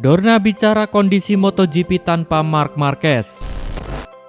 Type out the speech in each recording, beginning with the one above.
Dorna bicara kondisi MotoGP tanpa Marc Marquez.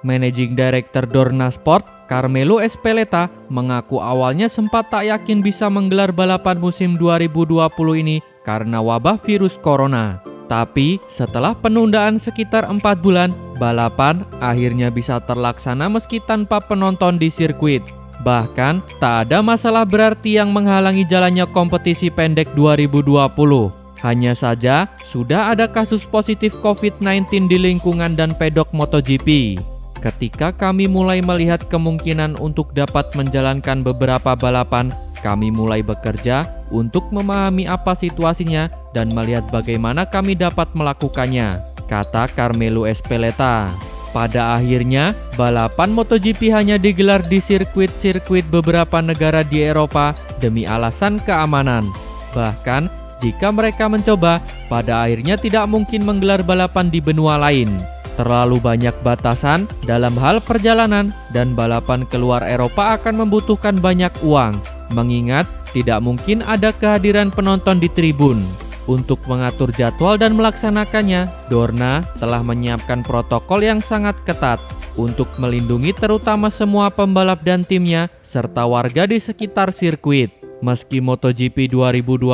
Managing Director Dorna Sport, Carmelo Ezpeleta, mengaku awalnya sempat tak yakin bisa menggelar balapan musim 2020 ini karena wabah virus corona. Tapi setelah penundaan sekitar 4 bulan, balapan akhirnya bisa terlaksana meski tanpa penonton di sirkuit. Bahkan tak ada masalah berarti yang menghalangi jalannya kompetisi pendek 2020. Hanya saja sudah ada kasus positif COVID-19 di lingkungan dan pedok MotoGP. Ketika kami mulai melihat kemungkinan untuk dapat menjalankan beberapa balapan, kami mulai bekerja untuk memahami apa situasinya dan melihat bagaimana kami dapat melakukannya, kata Carmelo Ezpeleta. Pada akhirnya, balapan MotoGP hanya digelar di sirkuit-sirkuit beberapa negara di Eropa demi alasan keamanan. Bahkan, jika mereka mencoba, pada akhirnya tidak mungkin menggelar balapan di benua lain. Terlalu banyak batasan dalam hal perjalanan dan balapan keluar Eropa akan membutuhkan banyak uang, mengingat tidak mungkin ada kehadiran penonton di tribun. Untuk mengatur jadwal dan melaksanakannya, Dorna telah menyiapkan protokol yang sangat ketat untuk melindungi terutama semua pembalap dan timnya serta warga di sekitar sirkuit. Meski MotoGP 2020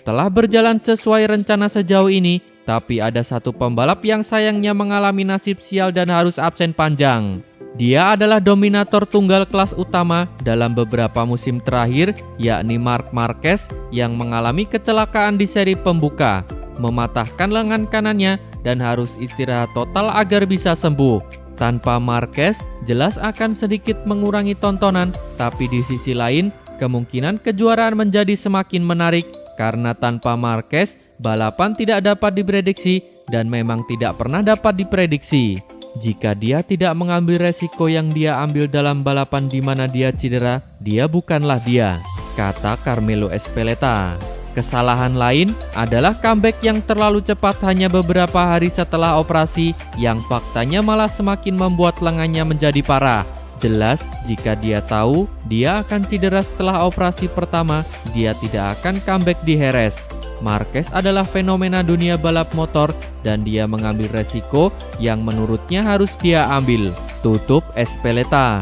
telah berjalan sesuai rencana sejauh ini, tapi ada satu pembalap yang sayangnya mengalami nasib sial dan harus absen panjang. Dia adalah dominator tunggal kelas utama dalam beberapa musim terakhir, yakni Marc Marquez yang mengalami kecelakaan di seri pembuka, mematahkan lengan kanannya dan harus istirahat total agar bisa sembuh. Tanpa Marquez, jelas akan sedikit mengurangi tontonan, tapi di sisi lain, kemungkinan kejuaraan menjadi semakin menarik karena tanpa Marquez, balapan tidak dapat diprediksi dan memang tidak pernah dapat diprediksi. Jika dia tidak mengambil resiko yang dia ambil dalam balapan di mana dia cedera, dia bukanlah dia, kata Carmelo Ezpeleta. Kesalahan lain adalah comeback yang terlalu cepat hanya beberapa hari setelah operasi yang faktanya malah semakin membuat lengannya menjadi parah. Jelas, jika dia tahu dia akan cedera setelah operasi pertama, dia tidak akan comeback di Jerez. Marquez adalah fenomena dunia balap motor dan dia mengambil resiko yang menurutnya harus dia ambil, tutup Ezpeleta.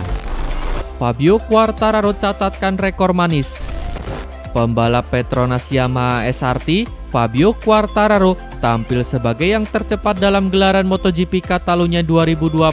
Fabio Quartararo catatkan rekor manis. Pembalap Petronas Yamaha SRT, Fabio Quartararo, tampil sebagai yang tercepat dalam gelaran MotoGP Catalunya 2020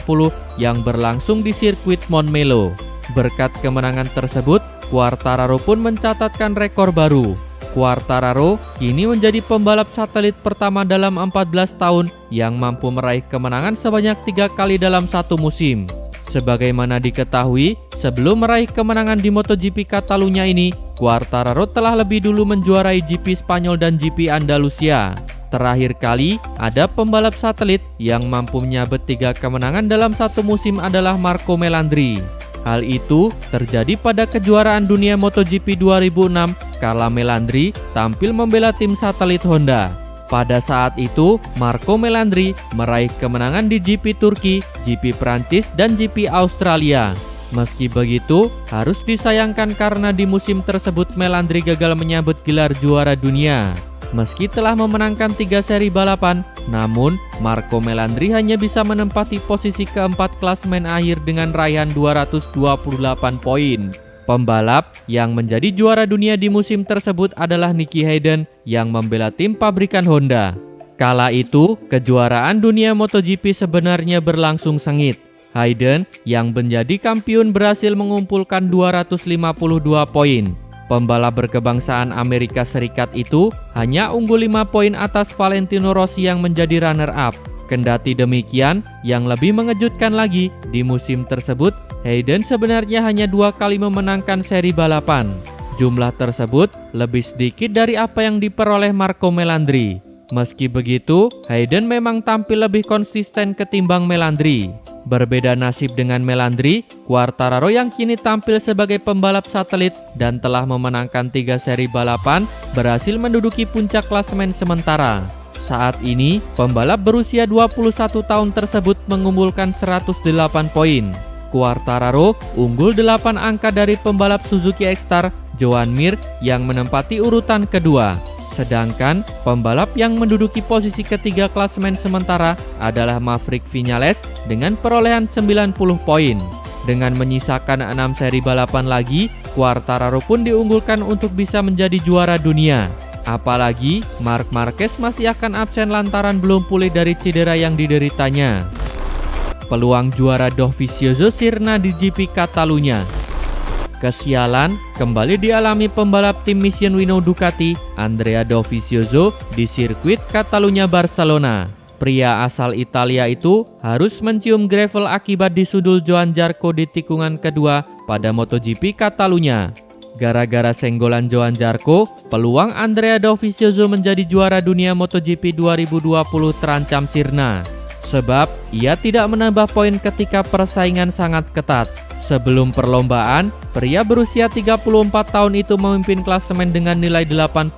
yang berlangsung di sirkuit Montmeló. Berkat kemenangan tersebut, Quartararo pun mencatatkan rekor baru. Quartararo kini menjadi pembalap satelit pertama dalam 14 tahun yang mampu meraih kemenangan sebanyak 3 kali dalam satu musim. Sebagaimana diketahui, sebelum meraih kemenangan di MotoGP Catalunya ini, Quartararo telah lebih dulu menjuarai GP Spanyol dan GP Andalusia. Terakhir kali, ada pembalap satelit yang mampu menyabet 3 kemenangan dalam satu musim adalah Marco Melandri. Hal itu terjadi pada kejuaraan dunia MotoGP 2006 kala Melandri tampil membela tim satelit Honda. Pada saat itu, Marco Melandri meraih kemenangan di GP Turki, GP Prancis, dan GP Australia. Meski begitu, harus disayangkan karena di musim tersebut Melandri gagal menyabet gelar juara dunia. Meski telah memenangkan 3 seri balapan, namun Marco Melandri hanya bisa menempati posisi keempat klasemen akhir dengan raihan 228 poin. Pembalap yang menjadi juara dunia di musim tersebut adalah Nicky Hayden yang membela tim pabrikan Honda. Kala itu, kejuaraan dunia MotoGP sebenarnya berlangsung sengit. Hayden yang menjadi kampiun berhasil mengumpulkan 252 poin. Pembalap berkebangsaan Amerika Serikat itu hanya unggul 5 poin atas Valentino Rossi yang menjadi runner-up. Kendati demikian, yang lebih mengejutkan lagi, di musim tersebut, Hayden sebenarnya hanya 2 kali memenangkan seri balapan. Jumlah tersebut lebih sedikit dari apa yang diperoleh Marco Melandri. Meski begitu, Hayden memang tampil lebih konsisten ketimbang Melandri. Berbeda nasib dengan Melandri, Quartararo yang kini tampil sebagai pembalap satelit dan telah memenangkan 3 seri balapan berhasil menduduki puncak klasemen sementara. Saat ini, pembalap berusia 21 tahun tersebut mengumpulkan 108 poin. Quartararo unggul 8 angka dari pembalap Suzuki X-Star, Joan Mir yang menempati urutan kedua. Sedangkan pembalap yang menduduki posisi ketiga klasemen sementara adalah Maverick Viñales dengan perolehan 90 poin. Dengan menyisakan 6 seri balapan lagi, Quartararo pun diunggulkan untuk bisa menjadi juara dunia. Apalagi Marc Marquez masih akan absen lantaran belum pulih dari cedera yang dideritanya. Peluang juara Dovizioso sirna di GP Catalunya. Kesialan kembali dialami pembalap tim Michelin Ducati, Andrea Dovizioso di sirkuit Catalunya Barcelona. Pria asal Italia itu harus mencium gravel akibat disudul Joan Zarco di tikungan kedua pada MotoGP Catalunya. Gara-gara senggolan Joan Zarco, peluang Andrea Dovizioso menjadi juara dunia MotoGP 2020 terancam sirna. Sebab ia tidak menambah poin ketika persaingan sangat ketat. Sebelum perlombaan, pria berusia 34 tahun itu memimpin klasemen dengan nilai 84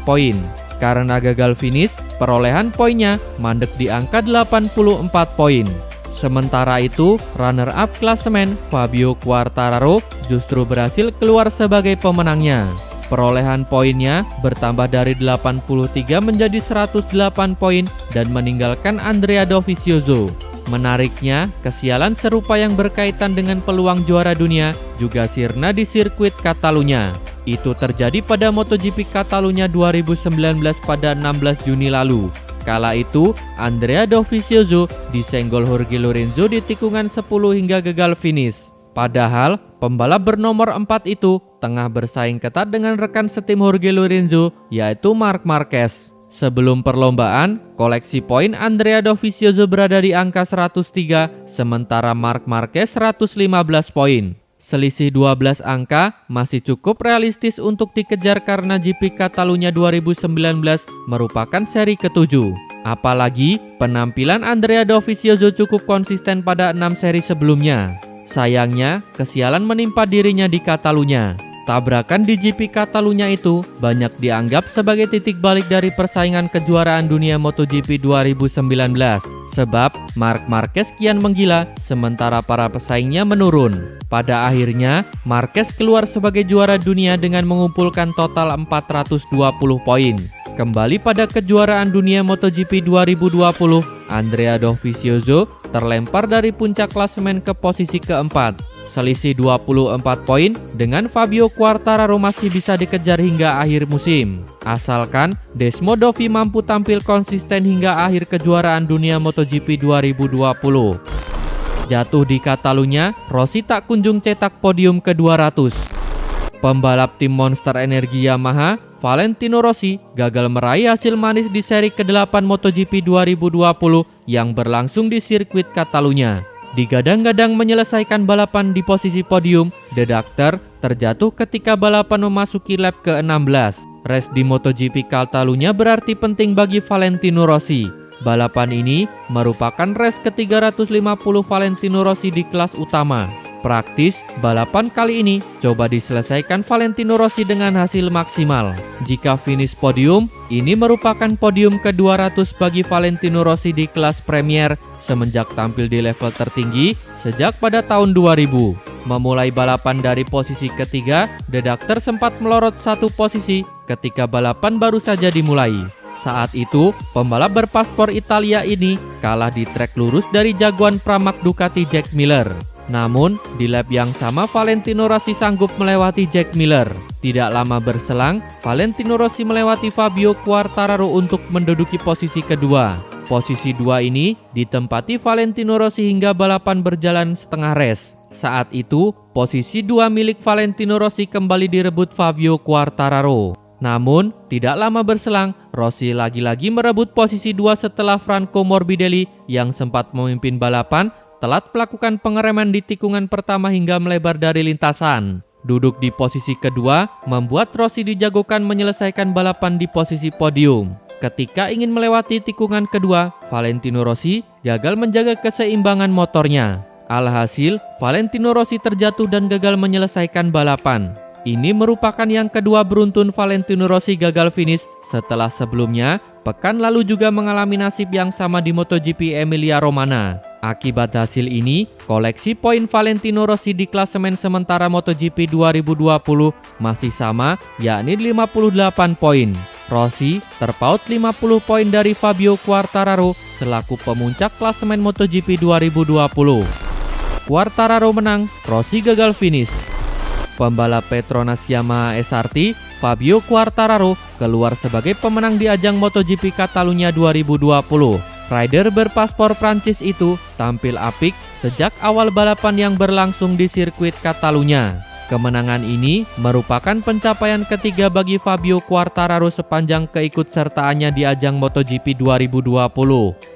poin. Karena gagal finish, perolehan poinnya mandek di angka 84 poin. Sementara itu, runner-up klasemen Fabio Quartararo justru berhasil keluar sebagai pemenangnya. Perolehan poinnya bertambah dari 83 menjadi 108 poin dan meninggalkan Andrea Dovizioso. Menariknya, kesialan serupa yang berkaitan dengan peluang juara dunia juga sirna di sirkuit Catalunya. Itu terjadi pada MotoGP Catalunya 2019 pada 16 Juni lalu. Kala itu, Andrea Dovizioso disenggol Jorge Lorenzo di tikungan 10 hingga gagal finish. Padahal, pembalap bernomor 4 itu tengah bersaing ketat dengan rekan setim Jorge Lorenzo, yaitu Marc Marquez. Sebelum perlombaan, koleksi poin Andrea Dovizioso berada di angka 103, sementara Marc Marquez 115 poin. Selisih 12 angka masih cukup realistis untuk dikejar karena GP Catalunya 2019 merupakan seri ke-7. Apalagi penampilan Andrea Dovizioso cukup konsisten pada 6 seri sebelumnya. Sayangnya, kesialan menimpa dirinya di Catalunya. Tabrakan di GP Catalunya itu banyak dianggap sebagai titik balik dari persaingan kejuaraan dunia MotoGP 2019. Sebab Marc Marquez kian menggila sementara para pesaingnya menurun. Pada akhirnya, Marquez keluar sebagai juara dunia dengan mengumpulkan total 420 poin. Kembali pada kejuaraan dunia MotoGP 2020, Andrea Dovizioso terlempar dari puncak klasemen ke posisi keempat. Selisih 24 poin dengan Fabio Quartararo masih bisa dikejar hingga akhir musim. Asalkan Desmo Dovi mampu tampil konsisten hingga akhir kejuaraan dunia MotoGP 2020. Jatuh di Catalunya, Rossi tak kunjung cetak podium ke-200. Pembalap tim Monster Energi Yamaha, Valentino Rossi, gagal meraih hasil manis di seri ke-8 MotoGP 2020 yang berlangsung di sirkuit Catalunya. Digadang-gadang menyelesaikan balapan di posisi podium, The Doctor terjatuh ketika balapan memasuki lap ke-16. Race di MotoGP Catalunya berarti penting bagi Valentino Rossi. Balapan ini merupakan race ke-350 Valentino Rossi di kelas utama. Praktis, balapan kali ini coba diselesaikan Valentino Rossi dengan hasil maksimal. Jika finish podium, ini merupakan podium ke-200 bagi Valentino Rossi di kelas Premier semenjak tampil di level tertinggi sejak pada tahun 2000. Memulai balapan dari posisi ketiga, The Doctor sempat melorot satu posisi ketika balapan baru saja dimulai. Saat itu, pembalap berpaspor Italia ini kalah di trek lurus dari jagoan Pramac Ducati Jack Miller. Namun, di lap yang sama Valentino Rossi sanggup melewati Jack Miller. Tidak lama berselang, Valentino Rossi melewati Fabio Quartararo untuk menduduki posisi kedua. Posisi 2 ini ditempati Valentino Rossi hingga balapan berjalan setengah race. Saat itu, posisi 2 milik Valentino Rossi kembali direbut Fabio Quartararo. Namun, tidak lama berselang, Rossi lagi-lagi merebut posisi 2 setelah Franco Morbidelli yang sempat memimpin balapan telat melakukan pengereman di tikungan pertama hingga melebar dari lintasan. Duduk di posisi kedua membuat Rossi dijagokan menyelesaikan balapan di posisi podium. Ketika ingin melewati tikungan kedua, Valentino Rossi gagal menjaga keseimbangan motornya. Alhasil, Valentino Rossi terjatuh dan gagal menyelesaikan balapan. Ini merupakan yang kedua beruntun Valentino Rossi gagal finish setelah sebelumnya pekan lalu juga mengalami nasib yang sama di MotoGP Emilia-Romagna. Akibat hasil ini, koleksi poin Valentino Rossi di klasemen sementara MotoGP 2020 masih sama, yakni 58 poin. Rossi terpaut 50 poin dari Fabio Quartararo selaku pemuncak klasemen MotoGP 2020. Quartararo menang, Rossi gagal finish. Pembalap Petronas Yamaha SRT, Fabio Quartararo, keluar sebagai pemenang di ajang MotoGP Catalunya 2020. Rider berpaspor Prancis itu tampil apik sejak awal balapan yang berlangsung di sirkuit Catalunya. Kemenangan ini merupakan pencapaian ketiga bagi Fabio Quartararo sepanjang keikutsertaannya di ajang MotoGP 2020.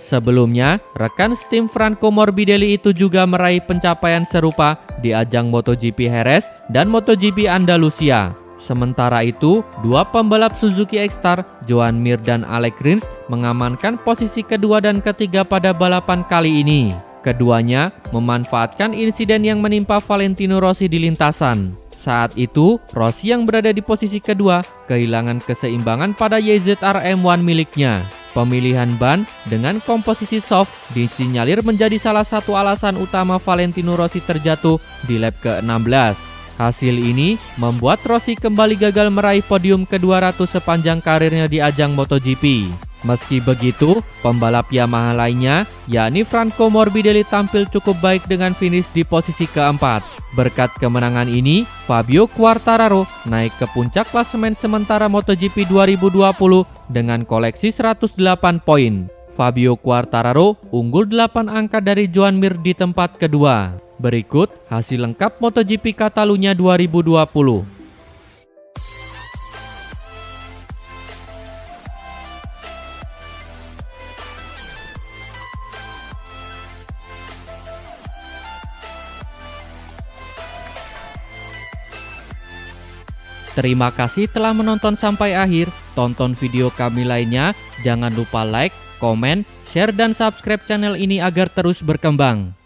Sebelumnya, rekan tim Franco Morbidelli itu juga meraih pencapaian serupa di ajang MotoGP Jerez dan MotoGP Andalusia. Sementara itu, dua pembalap Suzuki X-Star, Joan Mir dan Alex Rins, mengamankan posisi kedua dan ketiga pada balapan kali ini. Keduanya memanfaatkan insiden yang menimpa Valentino Rossi di lintasan. Saat itu, Rossi yang berada di posisi kedua kehilangan keseimbangan pada YZR M1 miliknya. Pemilihan ban dengan komposisi soft disinyalir menjadi salah satu alasan utama Valentino Rossi terjatuh di lap ke-16. Hasil ini membuat Rossi kembali gagal meraih podium ke-200 sepanjang karirnya di ajang MotoGP. Meski begitu, pembalap Yamaha lainnya, yakni Franco Morbidelli tampil cukup baik dengan finish di posisi keempat. Berkat kemenangan ini, Fabio Quartararo naik ke puncak klasemen sementara MotoGP 2020 dengan koleksi 108 poin. Fabio Quartararo unggul 8 angka dari Joan Mir di tempat kedua. Berikut hasil lengkap MotoGP Catalunya 2020. Terima kasih telah menonton sampai akhir. Tonton video kami lainnya. Jangan lupa like, komen, share, dan subscribe channel ini agar terus berkembang.